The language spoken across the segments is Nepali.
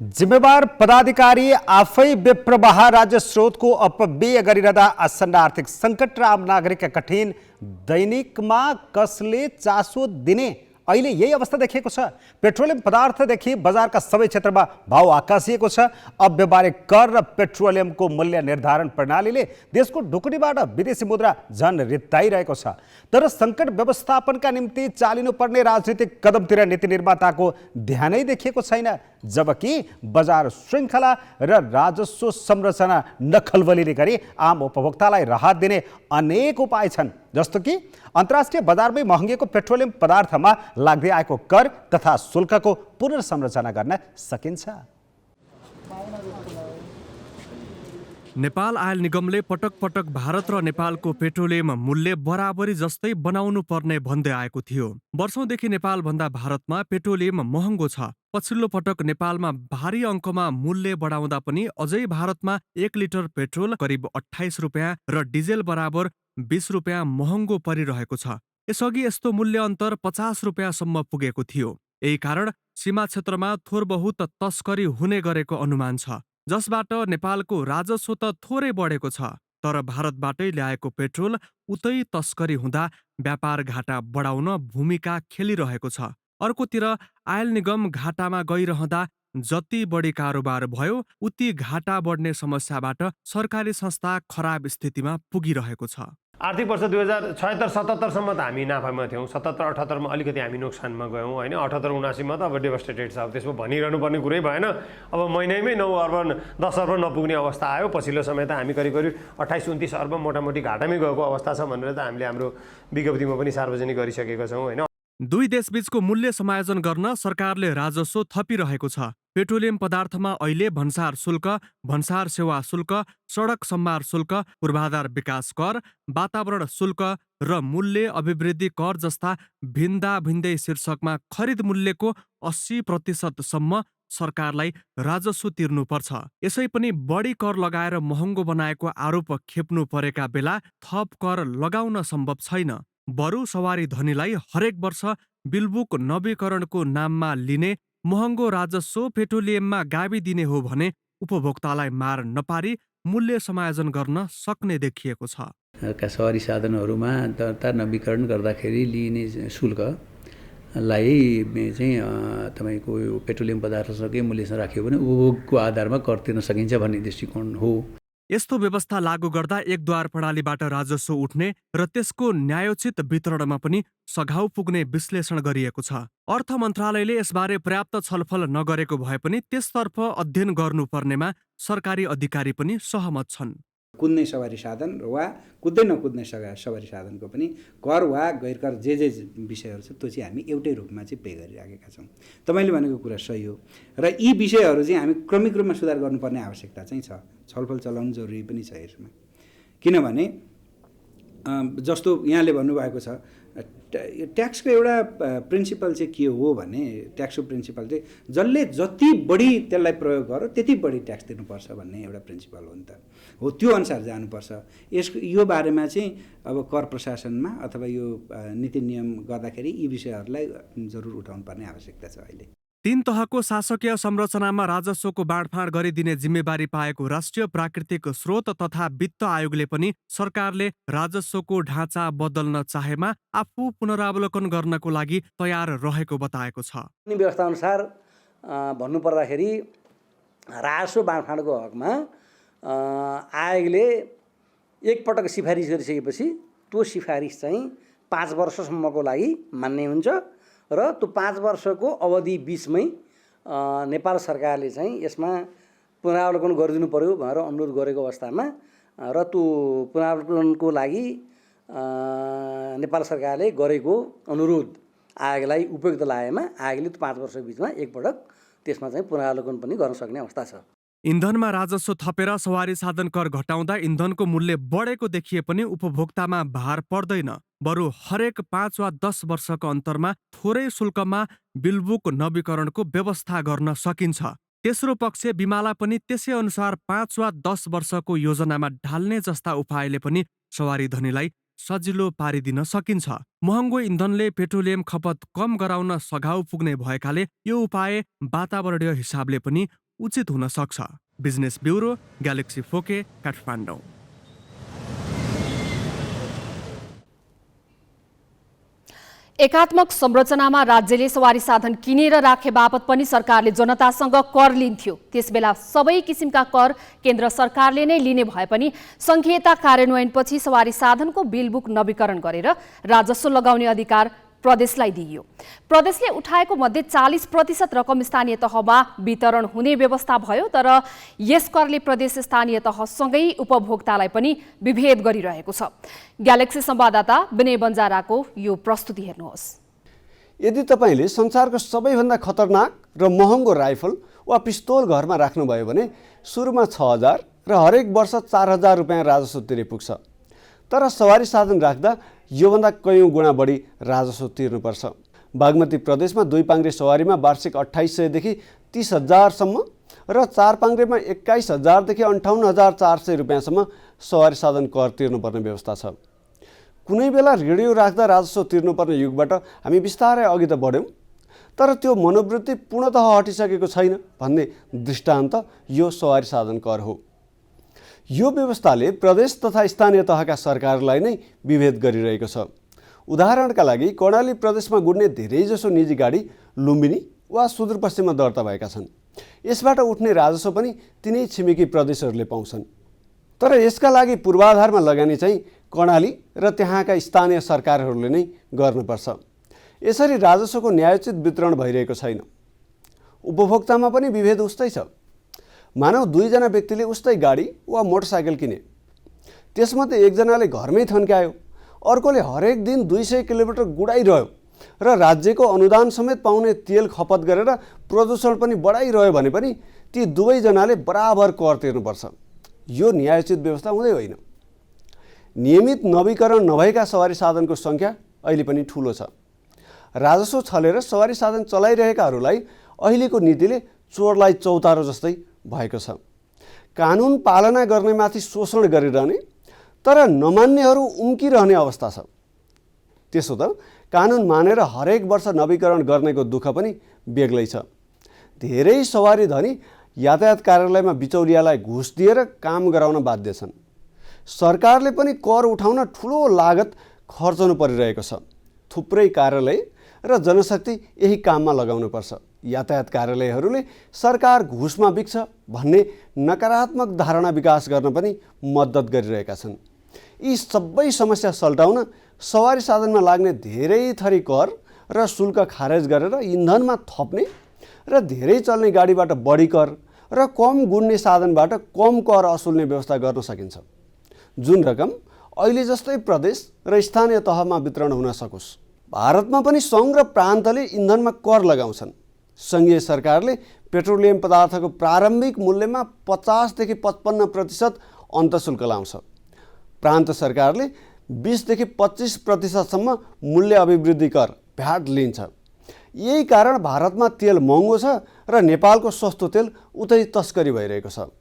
जिम्मेवार पदाधिकारी आफै बेप्रवाह राज्य स्रोतको अपव्यय गरिरहँदा आसन्न आर्थिक सङ्कट र आम नागरिकका कठिन दैनिकमा कसले चासो दिने अहिले यही अवस्था देखिएको छ। पेट्रोलियम पदार्थदेखि बजारका सबै क्षेत्रमा भाव आकाशिएको छ। अव्यवहारिक कर र पेट्रोलियमको मूल्य निर्धारण प्रणालीले देशको ढुकुटीबाट विदेशी मुद्रा झन रित्ताइरहेको छ। तर सङ्कट व्यवस्थापनका निम्ति चालिनुपर्ने राजनीतिक कदमतिर नीति निर्माताको ध्यानै देखिएको छैन, जबकि बजार श्रृङ्खला र राजस्व संरचना नखलबलिने गरी आम उपभोक्तालाई राहत दिने अनेक उपाय छन्, जस्तो कि अन्तर्राष्ट्रिय बजारमै महँगिएको पेट्रोलियम पदार्थमा लाग्दै आएको कर तथा शुल्कको पुनर्संरचना गर्न सकिन्छ। नेपाल आयल निगमले पटक पटक भारत र नेपालको पेट्रोलियम मूल्य बराबरी जस्तै बनाउनु पर्ने भन्दै आएको थियो। वर्षौंदेखि नेपालभन्दा भारतमा पेट्रोलियम महँगो छ। पछिल्लो पटक नेपालमा भारी अङ्कमा मूल्य बढाउँदा पनि अझै भारतमा 1 लिटर पेट्रोल करिब 28 रुपियाँ र डिजेल बराबर 20 रुपियाँ महँगो परिरहेको छ। यसअघि यस्तो मूल्य अन्तर 50 रुपियाँसम्म पुगेको थियो। यही कारण सीमा क्षेत्रमा थोर बहुत तस्करी हुने गरेको अनुमान छ, जसबाट नेपालको राजस्व त थोरै बढेको छ, तर भारतबाटै ल्याएको पेट्रोल उतै तस्करी हुँदा व्यापार घाटा बढाउन भूमिका खेलिरहेको छ। अर्कोतिर आयल निगम घाटामा गइरहँदा जति बढी कारोबार भयो उति घाटा बढ्ने समस्याबाट सरकारी संस्था खराब स्थितिमा पुगिरहेको छ। आर्थिक वर्ष 2076-77सम्म त हामी नाफामा थियौँ। 77-78मा अलिकति हामी नोक्सानमा गयौँ होइन। 78-79मा त अब डेभस्टेटेड छ। अब त्यसमा भनिरहनु पर्ने कुरै भएन। अब महिनैमै 9 अर्ब 10 अर्ब नपुग्ने अवस्था आयो। पछिल्लो समय त हामी करिब 28-29 अर्ब मोटामोटी घाटामै गएको अवस्था छ भनेर त हामीले हाम्रो विज्ञप्तिमा पनि सार्वजनिक गरिसकेका छौँ होइन। दुई देशबीचको मूल्य समायोजन गर्न सरकारले राजस्व थपिरहेको छ। पेट्रोलियम पदार्थमा अहिले भन्सार शुल्क, भन्सार सेवा शुल्क, सडक सम्मार शुल्क, पूर्वाधार विकास कर, वातावरण शुल्क र मूल्य अभिवृद्धि कर जस्ता भिन्दा भिन्दै शीर्षकमा खरिद मूल्यको 80% सरकारलाई राजस्व तिर्नुपर्छ। यसै पनि बढी कर लगाएर महँगो बनाएको आरोप खेप्नु परेका बेला थप कर लगाउन सम्भव छैन। बरु सवारी धनीलाई हरेक वर्ष बिलबुक नवीकरणको नाममा लिने महँगो राजस्व पेट्रोलियममा गाविदिने हो भने उपभोक्तालाई मार नपारी मूल्य समायोजन गर्न सक्ने देखिएको छ। सवारी साधनहरूमा दर्ता नवीकरण गर्दाखेरि लिइने शुल्कलाई चाहिँ तपाईँको पेट्रोलियम पदार्थसँगै मूल्यसँग राख्यो भने उपभोगको आधारमा कर तिर्न सकिन्छ भन्ने दृष्टिकोण हो। यस्तो व्यवस्था लागू गर्दा एकद्वार प्रणालीबाट राजस्व उठ्ने र त्यसको न्यायोचित वितरणमा पनि सघाउ पुग्ने विश्लेषण गरिएको छ। अर्थ मन्त्रालयले यसबारे पर्याप्त छलफल नगरेको भए पनि त्यसतर्फ अध्ययन गर्नुपर्नेमा सरकारी अधिकारी पनि सहमत छन्। कुद्ने सवारी साधन वा कुद्दै नकुद्ने सवारी साधनको पनि कर वा गैर कर जे विषयहरू छ त्यो चाहिँ हामी एउटै रूपमा चाहिँ पे गरिराखेका छौँ। तपाईँले भनेको कुरा सही हो र यी विषयहरू चाहिँ हामी क्रमिक रूपमा सुधार गर्नुपर्ने आवश्यकता चाहिँ छ। छलफल चलाउनु जरुरी पनि छ यसमा। किनभने जस्तो यहाँले भन्नुभएको छ ट्याक्सको एउटा प्रिन्सिपल चाहिँ के हो भने ट्याक्सको प्रिन्सिपल चाहिँ जसले जति बढी त्यसलाई प्रयोग गर्यो त्यति बढी ट्याक्स तिर्नुपर्छ भन्ने एउटा प्रिन्सिपल हो नि त। हो त्यो अनुसार जानुपर्छ। यो बारेमा चाहिँ अब कर प्रशासनमा अथवा यो नीति नियम गर्दाखेरि यी विषयहरूलाई जरुर उठाउनु पर्ने आवश्यकता छ। अहिले 3 तहको शासकीय संरचनामा राजस्वको बाँडफाँड गरिदिने जिम्मेवारी पाएको राष्ट्रिय प्राकृतिक स्रोत तथा वित्त आयोगले पनि सरकारले राजस्वको ढाँचा बदल्न चाहेमा आफू पुनरावलोकन गर्नको लागि तयार रहेको बताएको छ। व्यवस्था अनुसार भन्नुपर्दाखेरि राजस्व बाँडफाँडको हकमा आयोगले एकपटक सिफारिस गरिसकेपछि त्यो सिफारिस चाहिँ 5 वर्षसम्मको लागि मान्ने हुन्छ र त्यो 5 वर्षको अवधि बिचमै नेपाल सरकारले चाहिँ यसमा पुनरावलोकन गरिदिनु पर्यो भनेर अनुरोध गरेको अवस्थामा र त्यो पुनरावलोकनको लागि नेपाल सरकारले गरेको अनुरोध आयोगलाई उपयुक्त लागेमा आयोगले त्यो 5 वर्ष बिचमा एकपटक त्यसमा चाहिँ पुनरावलोकन पनि गर्न सक्ने अवस्था छ। इन्धनमा राजस्व थपेर सवारी साधन कर घटाउँदा इन्धनको मूल्य बढेको देखिए पनि उपभोक्तामा भार पर्दैन। बरु हरेक 5 वा 10 वर्षको अन्तरमा थोरै शुल्कमा बिलबुक नवीकरणको व्यवस्था गर्न सकिन्छ। तेस्रो पक्ष बिमालाई पनि त्यसै अनुसार 5 वा 10 वर्षको योजनामा ढाल्ने जस्ता उपायले पनि सवारी धनीलाई सजिलो पारिदिन सकिन्छ। महँगो इन्धनले पेट्रोलियम खपत कम गराउन सघाउ पुग्ने भएकाले यो उपाय वातावरणीय हिसाबले पनि उचित हुन सक्छ। बिजनेस ब्युरो, ग्यालेक्सी फोके, काठमाडौँ। एकात्मक संरचनामा राज्यले सवारी साधन किनेर राखे बापत पनि सरकारले जनतासँग कर लिन्थ्यो। त्यसबेला सबै किसिमका कर केन्द्र सरकारले नै लिने भए पनि संघीयता कार्यान्वयनपछि सवारी साधनको बिल बुक नवीकरण गरेर राजस्व लगाउने अधिकार प्रदेशलाई दिइयो। प्रदेशले उठाएको मध्ये 40% रकम स्थानीय तहमा वितरण हुने व्यवस्था भयो, तर यस करले प्रदेश स्थानीय तहसँगै उपभोक्तालाई पनि विभेद गरिरहेको छ। ग्यालेक्सी संवाददाता विनय बन्जाराको यो प्रस्तुति हेर्नुहोस्। यदि तपाईँले संसारको सबैभन्दा खतरनाक र महँगो राइफल वा पिस्तोल घरमा राख्नुभयो भने सुरुमा 6000 र हरेक वर्ष 4000 रुपियाँ राजस्व तिरे पुग्छ। तर सवारी साधन राख्दा योभन्दा कयौँ गुणा बढी राजस्व तिर्नुपर्छ। बागमती प्रदेशमा 2 पाङ्ग्रे सवारीमा वार्षिक 2800 देखि 30,000 सम्म र 4 पाङ्ग्रेमा 21,000 देखि 58,400 रुपियाँसम्म सवारी साधन कर तिर्नुपर्ने व्यवस्था छ। कुनै बेला रेडियो राख्दा राजस्व तिर्नुपर्ने युगबाट हामी बिस्तारै अघि त बढ्यौँ, तर त्यो मनोवृत्ति पूर्णतः हटिसकेको छैन भन्ने दृष्टान्त यो सवारी साधन कर हो। यो व्यवस्थाले प्रदेश तथा स्थानीय तहका सरकारलाई नै विभेद गरिरहेको छ। उदाहरणका लागि कर्णाली प्रदेशमा गुड्ने धेरैजसो निजी गाडी लुम्बिनी वा सुदूरपश्चिममा दर्ता भएका छन्। यसबाट उठ्ने राजस्व पनि तिनै छिमेकी प्रदेशहरूले पाउँछन्। तर यसका लागि पूर्वाधारमा लगानी चाहिँ कर्णाली र त्यहाँका स्थानीय सरकारहरूले नै गर्नुपर्छ। यसरी राजस्वको न्यायोचित वितरण भइरहेको छैन। उपभोक्तामा पनि विभेद उस्तै छ। मानव 2 जना व्यक्तिले उस्तै गाडी वा मोटरसाइकल किने, त्यसमध्ये एकजनाले घरमै थन्क्यायो, अर्कोले हरेक दिन 200 किलोमिटर गुडाइरह्यो र राज्यको अनुदान समेत पाउने तेल खपत गरेर प्रदूषण पनि बढाइरह्यो भने पनि ती दुवैजनाले बराबर कर तिर्नुपर्छ। यो न्यायोचित व्यवस्था हुँदै होइन। नियमित नवीकरण नभएका सवारी साधनको सङ्ख्या अहिले पनि ठुलो छ। राजस्व छलेर सवारी साधन चलाइरहेकाहरूलाई अहिलेको नीतिले चोरलाई चौतारो जस्तै भएको छ। कानुन पालना गर्नेमाथि शोषण गरिरहने तर नमान्नेहरू उम्किरहने अवस्था छ। त्यसो त कानुन मानेर हरेक वर्ष नवीकरण गर्नेको दुःख पनि बेग्लै छ। धेरै सवारी धनी यातायात कार्यालयमा बिचौलियालाई घुस दिएर काम गराउन बाध्य छन्। सरकारले पनि कर उठाउन ठुलो लागत खर्चनु परिरहेको छ। थुप्रै कार्यालय र जनशक्ति यही काममा लगाउनुपर्छ। यातायात कार्यालयहरूले सरकार घुसमा बिक्छ भन्ने नकारात्मक धारणा विकास गर्न पनि मद्दत गरिरहेका छन्। यी सबै समस्या सल्टाउन सवारी साधनमा लाग्ने धेरै थरी कर र शुल्क खारेज गरेर इन्धनमा थप्ने र धेरै चल्ने गाडीबाट बढी कर र कम गुड्ने साधनबाट कम कर असुल्ने व्यवस्था गर्न सकिन्छ, जुन रकम अहिले जस्तै प्रदेश र स्थानीय तहमा वितरण हुन सकोस्। भारतमा पनि सङ्घ र प्रान्तले इन्धनमा कर लगाउँछन्। सङ्घीय सरकारले पेट्रोलियम पदार्थको प्रारम्भिक मूल्यमा 50 देखि 55% अन्तशुल्क लाउँछ। प्रान्त सरकारले 20 देखि 25% मूल्य अभिवृद्धि कर भ्याट लिन्छ। यही कारण भारतमा तेल महँगो छ र नेपालको सस्तो तेल उतै तस्करी भइरहेको छ।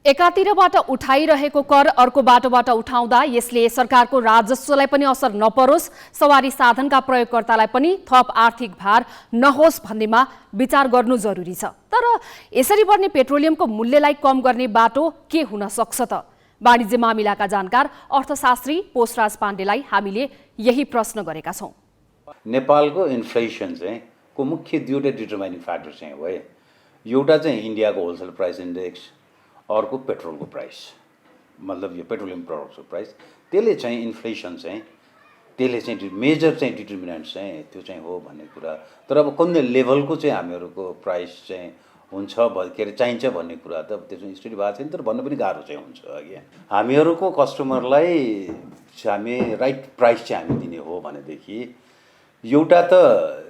एकातिरबाट उठाइरहेको कर अर्को बाटोबाट उठाउँदा यसले सरकारको राजस्वलाई पनि असर नपरोस्, सवारी साधनका प्रयोगकर्तालाई पनि थप आर्थिक भार नहोस् भन्नेमा विचार गर्नु जरुरी छ। तर यसरी बढ्ने पेट्रोलियमको मूल्यलाई कम गर्ने बाटो के हुन सक्छ त? वाणिज्य मामिलाका जानकार अर्थशास्त्री पोषराज पाण्डेलाई हामीले यही प्रश्न गरेका छौँ। नेपालको इन्फ्लेसन चाहिँ को मुख्य 2वटा डिटरमाइनिङ फ्याक्टर चाहिँ हो है। एउटा चाहिँ इन्डियाको होलसेल प्राइस इन्डेक्स, अर्को पेट्रोलको प्राइस, मतलब यो पेट्रोलियम प्रडक्ट्सको प्राइस। त्यसले चाहिँ इन्फ्लेसन चाहिँ त्यसले चाहिँ मेजर चाहिँ डिटर्मिनेन्ट चाहिँ त्यो चाहिँ हो भन्ने कुरा। तर अब कुन लेभलको चाहिँ हामीहरूको प्राइस चाहिँ हुन्छ के अरे चाहिन्छ भन्ने कुरा त त्यो चाहिँ स्टडी भएको छैन, तर भन्नु पनि गाह्रो चाहिँ हुन्छ अघि। हामीहरूको कस्टमरलाई हामी राइट प्राइस चाहिँ हामी दिने हो भनेदेखि एउटा त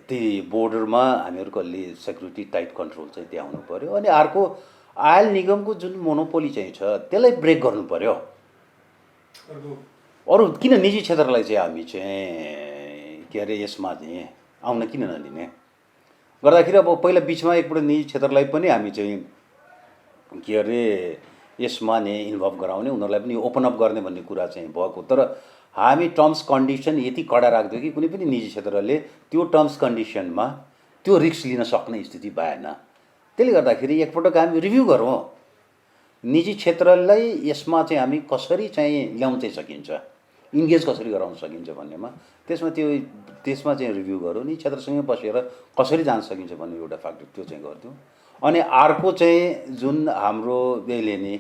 ती बोर्डरमा हामीहरूको अलि सेक्युरिटी टाइट कन्ट्रोल चाहिँ त्यहाँ हुनु पऱ्यो। अनि अर्को आयल निगमको जुन मोनोपोली चाहिँ छ त्यसलाई ब्रेक गर्नु पर्यो। अरू किन निजी क्षेत्रलाई चाहिँ हामी चाहिँ के अरे यसमा चाहिँ आउन किन नदिने गर्दाखेरि अब पहिला बिचमा एकपल्ट निजी क्षेत्रलाई पनि हामी चाहिँ के अरे यसमा नै इन्भल्भ गराउने, उनीहरूलाई पनि ओपन अप गर्ने भन्ने कुरा चाहिँ भएको। तर हामी टर्म्स कन्डिसन यति कडा राख्थ्यो कि कुनै पनि निजी क्षेत्रले त्यो टर्म्स कन्डिसनमा त्यो रिस्क लिन सक्ने स्थिति भएन। त्यसले गर्दाखेरि एकपटक हामी रिभ्यू गरौँ, निजी क्षेत्रलाई यसमा चाहिँ हामी कसरी चाहिँ ल्याउन चाहिँ सकिन्छ, इन्गेज कसरी गराउन सकिन्छ भन्नेमा त्यसमा चाहिँ रिभ्यू गरौँ, नि क्षेत्रसँगै बसेर कसरी जान सकिन्छ भन्ने एउटा फ्याक्टर त्यो चाहिँ गरिदिउँ। अनि अर्को चाहिँ जुन हाम्रो यसले नि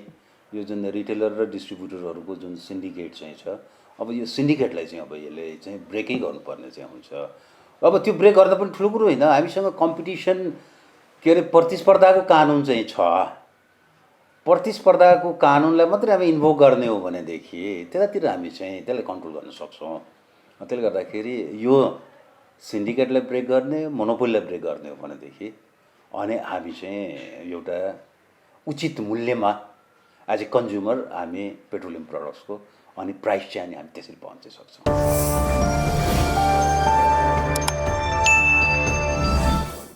यो जुन रिटेलर र डिस्ट्रिब्युटरहरूको जुन सिन्डिकेट चाहिँ छ, अब यो सिन्डिकेटलाई चाहिँ अब यसले चाहिँ ब्रेकै गर्नुपर्ने चाहिँ हुन्छ। अब त्यो ब्रेक गर्दा पनि ठुलो कुरो होइन, हामीसँग कम्पिटिसन के अरे प्रतिस्पर्धाको कानुन चाहिँ छ, प्रतिस्पर्धाको कानुनलाई मात्रै हामी इन्भोक गर्ने हो भनेदेखि त्यतातिर हामी चाहिँ त्यसलाई कन्ट्रोल गर्न सक्छौँ। त्यसले गर्दाखेरि यो सिन्डिकेटलाई ब्रेक गर्ने, मोनोपोलीलाई ब्रेक गर्ने हो भनेदेखि अनि हामी चाहिँ एउटा उचित मूल्यमा एज ए कन्ज्युमर हामी पेट्रोलियम प्रडक्ट्सको अनि प्राइस चाहिँ हामी त्यसरी पाउन चाहिँ सक्छौँ।